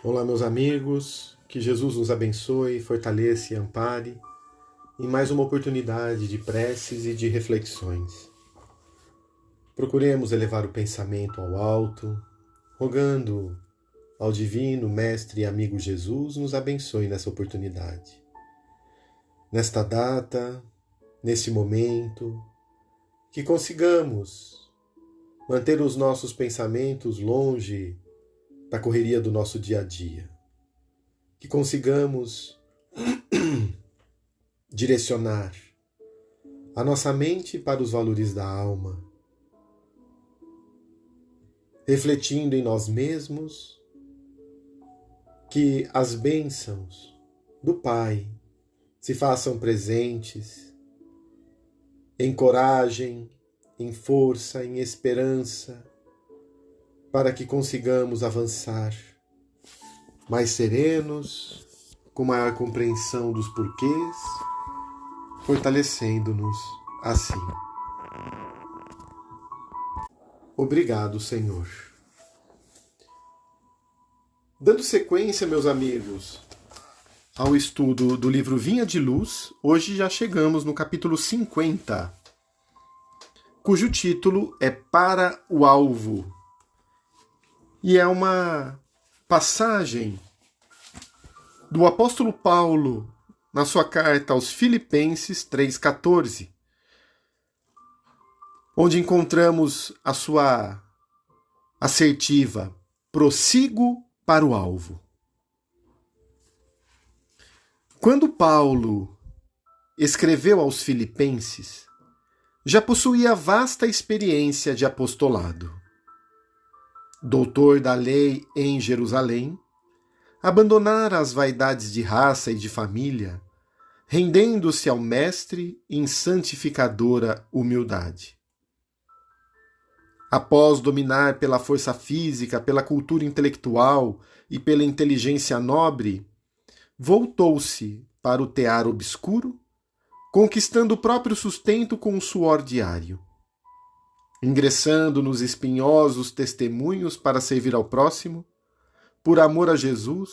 Olá, meus amigos, que Jesus nos abençoe, fortaleça e ampare em mais uma oportunidade de preces e de reflexões. Procuremos elevar o pensamento ao alto, rogando ao Divino Mestre e amigo Jesus nos abençoe nessa oportunidade. Nesta data, neste momento, que consigamos manter os nossos pensamentos longe da correria do nosso dia a dia. Que consigamos direcionar a nossa mente para os valores da alma, refletindo em nós mesmos que as bênçãos do Pai se façam presentes em coragem, em força, em esperança, para que consigamos avançar mais serenos, com maior compreensão dos porquês, fortalecendo-nos assim. Obrigado, Senhor. Dando sequência, meus amigos, ao estudo do livro Vinha de Luz, hoje já chegamos no capítulo 50, cujo título é Para o Alvo. E é uma passagem do apóstolo Paulo na sua carta aos Filipenses 3,14, onde encontramos a sua assertiva: prossigo para o alvo. Quando Paulo escreveu aos Filipenses, já possuía vasta experiência de apostolado. Doutor da lei em Jerusalém, abandonara as vaidades de raça e de família, rendendo-se ao Mestre em santificadora humildade. Após dominar pela força física, pela cultura intelectual e pela inteligência nobre, voltou-se para o tear obscuro, conquistando o próprio sustento com o suor diário. Ingressando nos espinhosos testemunhos para servir ao próximo, por amor a Jesus,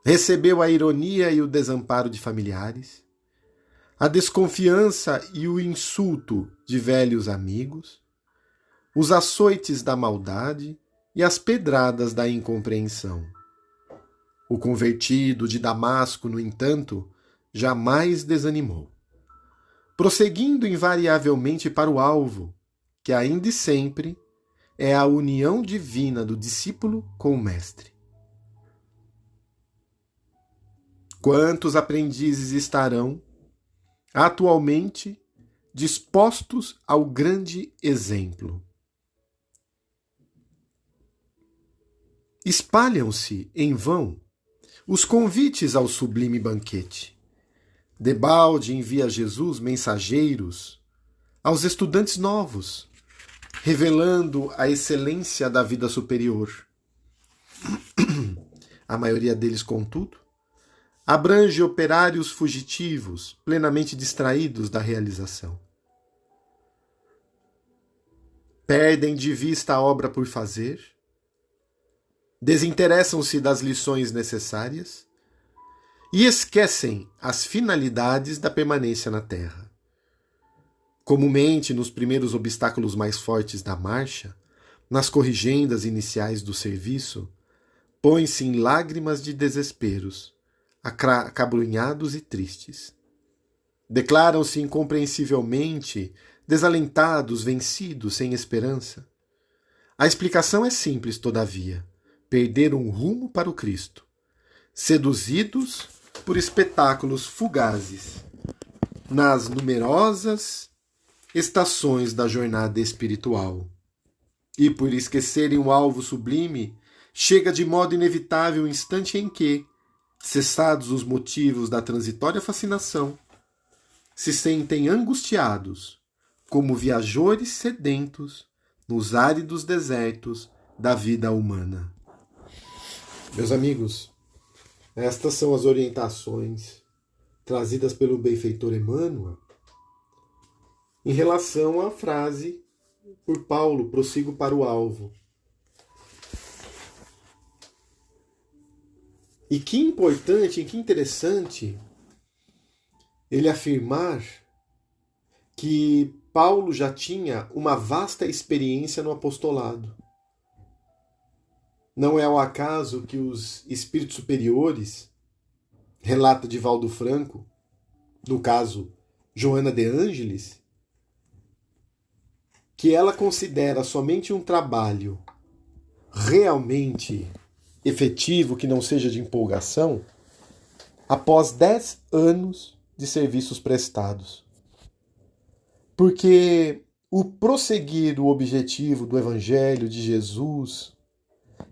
recebeu a ironia e o desamparo de familiares, a desconfiança e o insulto de velhos amigos, os açoites da maldade e as pedradas da incompreensão. O convertido de Damasco, no entanto, jamais desanimou, prosseguindo invariavelmente para o alvo, que ainda e sempre é a união divina do discípulo com o Mestre. Quantos aprendizes estarão, atualmente, dispostos ao grande exemplo? Espalham-se, em vão, os convites ao sublime banquete. Debalde envia a Jesus mensageiros aos estudantes novos, revelando a excelência da vida superior. A maioria deles, contudo, abrange operários fugitivos, plenamente distraídos da realização. Perdem de vista a obra por fazer, desinteressam-se das lições necessárias e esquecem as finalidades da permanência na Terra. Comumente, nos primeiros obstáculos mais fortes da marcha, nas corrigendas iniciais do serviço, põem-se em lágrimas de desesperos, acabrunhados e tristes. Declaram-se incompreensivelmente desalentados, vencidos, sem esperança. A explicação é simples, todavia: perderam o rumo para o Cristo, seduzidos por espetáculos fugazes nas numerosas estações da jornada espiritual. E por esquecerem o alvo sublime, chega de modo inevitável o instante em que, cessados os motivos da transitória fascinação, se sentem angustiados, como viajores sedentos nos áridos desertos da vida humana. Meus amigos, estas são as orientações trazidas pelo benfeitor Emmanuel em relação à frase por Paulo, prossigo para o alvo. E que importante, e que interessante ele afirmar que Paulo já tinha uma vasta experiência no apostolado. Não é ao acaso que os espíritos superiores, relata Divaldo Franco, no caso Joana de Ângelis, que ela considera somente um trabalho realmente efetivo, que não seja de empolgação, após 10 anos de serviços prestados. Porque o prosseguir o objetivo do Evangelho de Jesus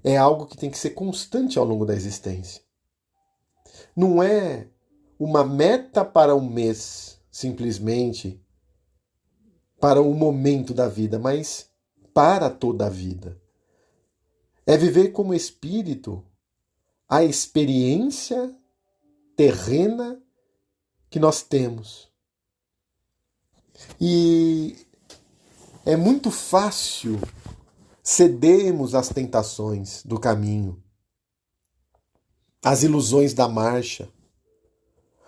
é algo que tem que ser constante ao longo da existência. Não é uma meta para um mês, simplesmente, para um momento da vida, mas para toda a vida. É viver como espírito a experiência terrena que nós temos. E é muito fácil cedermos às tentações do caminho, às ilusões da marcha,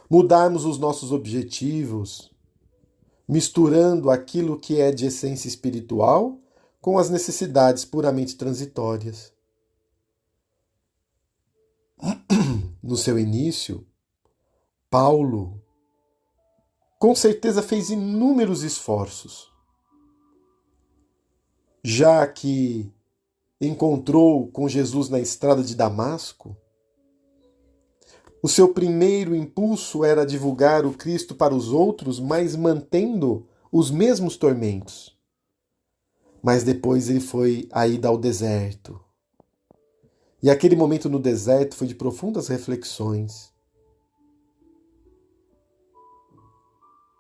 mudarmos os nossos objetivos, misturando aquilo que é de essência espiritual com as necessidades puramente transitórias. No seu início, Paulo com certeza fez inúmeros esforços, já que encontrou com Jesus na estrada de Damasco. O seu primeiro impulso era divulgar o Cristo para os outros, mas mantendo os mesmos tormentos. Mas depois ele foi a ida ao deserto. E aquele momento no deserto foi de profundas reflexões.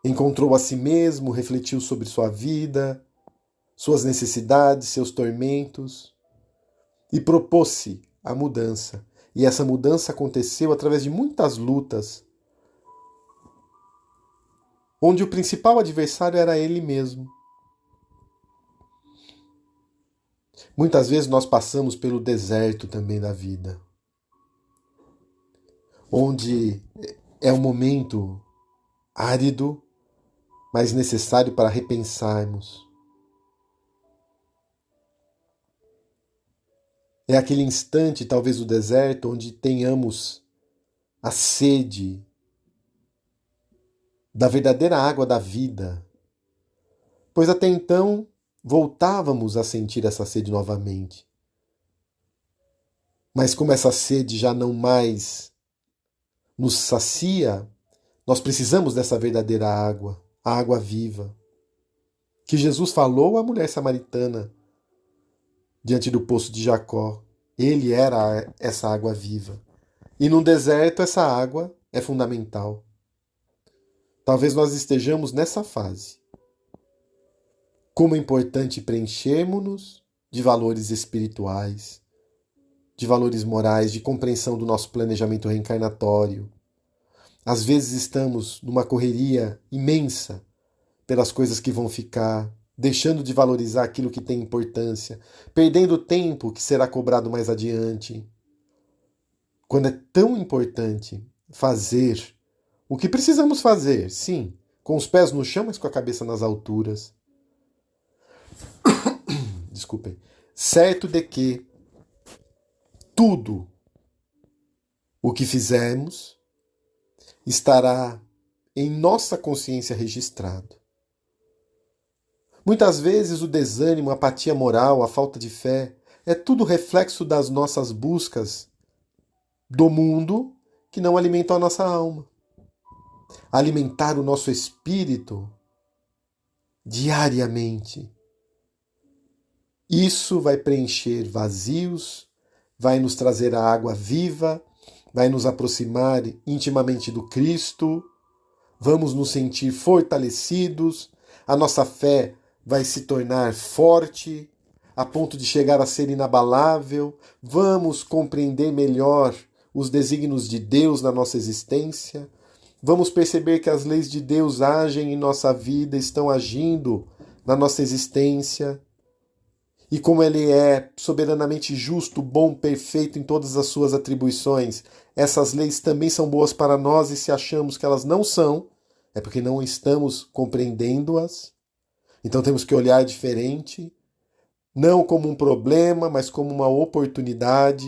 Encontrou a si mesmo, refletiu sobre sua vida, suas necessidades, seus tormentos e propôs-se a mudança. E essa mudança aconteceu através de muitas lutas, onde o principal adversário era ele mesmo. Muitas vezes nós passamos pelo deserto também da vida, onde é um momento árido, mas necessário para repensarmos. É aquele instante, talvez, do deserto, onde tenhamos a sede da verdadeira água da vida, pois até então voltávamos a sentir essa sede novamente. Mas como essa sede já não mais nos sacia, nós precisamos dessa verdadeira água, a água viva, que Jesus falou à mulher samaritana diante do poço de Jacó. Ele era essa água viva. E no deserto essa água é fundamental. Talvez nós estejamos nessa fase. Como é importante preenchermos-nos de valores espirituais, de valores morais, de compreensão do nosso planejamento reencarnatório. Às vezes estamos numa correria imensa pelas coisas que vão ficar, deixando de valorizar aquilo que tem importância, perdendo tempo que será cobrado mais adiante. Quando é tão importante fazer o que precisamos fazer, sim, com os pés no chão, mas com a cabeça nas alturas. Desculpem. Certo de que tudo o que fizermos estará em nossa consciência registrado. Muitas vezes o desânimo, a apatia moral, a falta de fé é tudo reflexo das nossas buscas do mundo que não alimentam a nossa alma. Alimentar o nosso espírito diariamente. Isso vai preencher vazios, vai nos trazer a água viva, vai nos aproximar intimamente do Cristo, vamos nos sentir fortalecidos, a nossa fé vai se tornar forte, a ponto de chegar a ser inabalável, vamos compreender melhor os desígnios de Deus na nossa existência, vamos perceber que as leis de Deus agem em nossa vida, estão agindo na nossa existência, E como Ele é soberanamente justo, bom, perfeito em todas as suas atribuições, essas leis também são boas para nós, e se achamos que elas não são, é porque não estamos compreendendo-as. Então temos que olhar diferente, não como um problema, mas como uma oportunidade.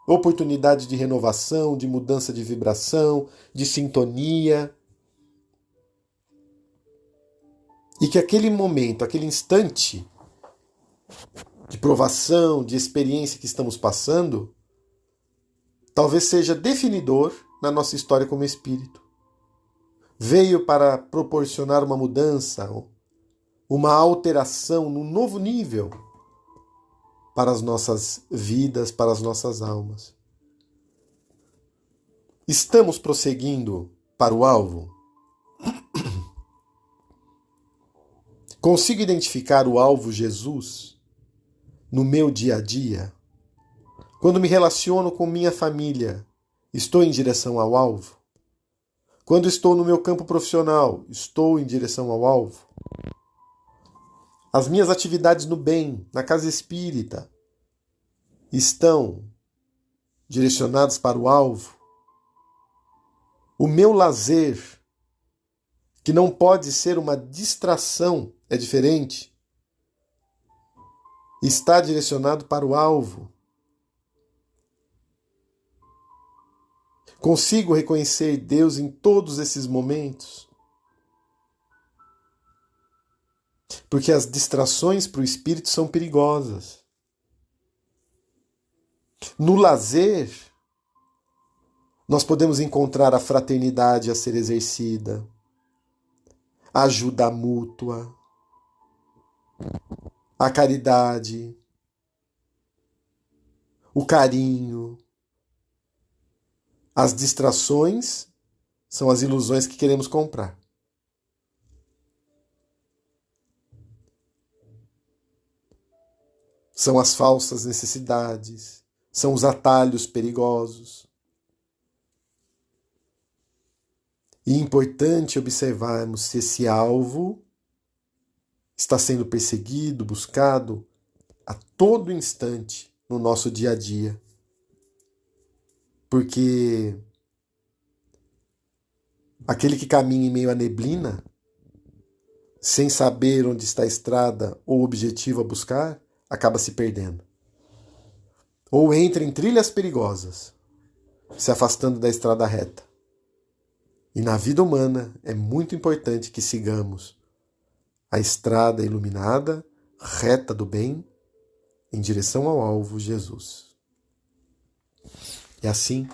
Oportunidade de renovação, de mudança de vibração, de sintonia. E que aquele momento, aquele instante de provação, de experiência que estamos passando, talvez seja definidor na nossa história como espírito. Veio para proporcionar uma mudança, uma alteração num novo nível para as nossas vidas, para as nossas almas. Estamos prosseguindo para o alvo? Consigo identificar o alvo Jesus no meu dia a dia? Quando me relaciono com minha família, estou em direção ao alvo? Quando estou no meu campo profissional, estou em direção ao alvo? As minhas atividades no bem, na casa espírita, estão direcionadas para o alvo? O meu lazer, que não pode ser uma distração, é diferente, está direcionado para o alvo? Consigo reconhecer Deus em todos esses momentos? Porque as distrações para o espírito são perigosas. No lazer, nós podemos encontrar a fraternidade a ser exercida, a ajuda mútua, a caridade, o carinho. As distrações são as ilusões que queremos comprar. São as falsas necessidades, são os atalhos perigosos. E é importante observarmos se esse alvo está sendo perseguido, buscado a todo instante no nosso dia a dia. Porque aquele que caminha em meio à neblina, sem saber onde está a estrada ou o objetivo a buscar, acaba se perdendo. Ou entra em trilhas perigosas, se afastando da estrada reta. E na vida humana é muito importante que sigamos a estrada iluminada, reta do bem, em direção ao alvo Jesus. E assim,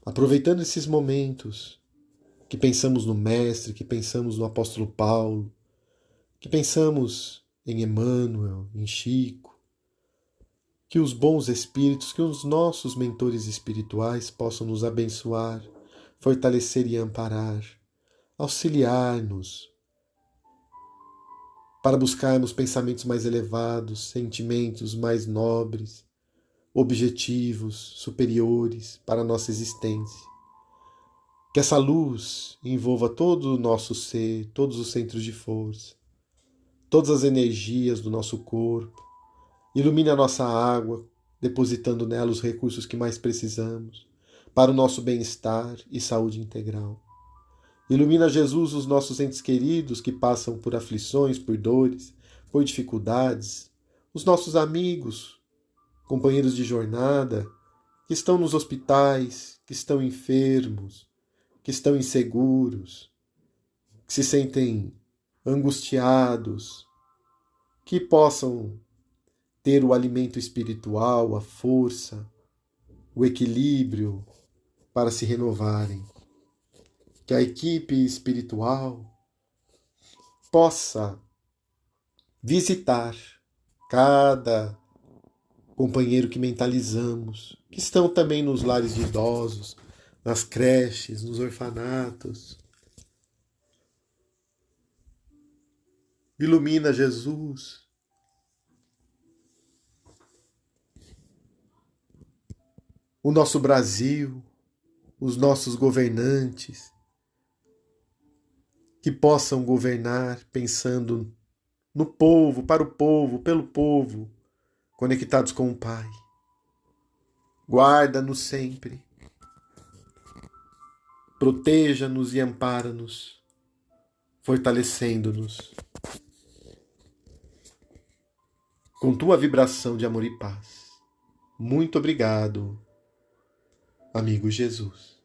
aproveitando esses momentos que pensamos no Mestre, que pensamos no Apóstolo Paulo, que pensamos em Emmanuel, em Chico, que os bons espíritos, que os nossos mentores espirituais possam nos abençoar, fortalecer e amparar, auxiliar-nos para buscarmos pensamentos mais elevados, sentimentos mais nobres, objetivos superiores para a nossa existência. Que essa luz envolva todo o nosso ser, todos os centros de força, todas as energias do nosso corpo, ilumine a nossa água, depositando nela os recursos que mais precisamos, para o nosso bem-estar e saúde integral. Ilumina, Jesus, os nossos entes queridos que passam por aflições, por dores, por dificuldades, os nossos amigos, companheiros de jornada, que estão nos hospitais, que estão enfermos, que estão inseguros, que se sentem angustiados, que possam ter o alimento espiritual, a força, o equilíbrio para se renovarem. Que a equipe espiritual possa visitar cada companheiro que mentalizamos, que estão também nos lares de idosos, nas creches, nos orfanatos. Ilumina, Jesus, o nosso Brasil, os nossos governantes, que possam governar pensando no povo, para o povo, pelo povo, conectados com o Pai. Guarda-nos sempre. Proteja-nos e ampara-nos, fortalecendo-nos com tua vibração de amor e paz. Muito obrigado, amigo Jesus.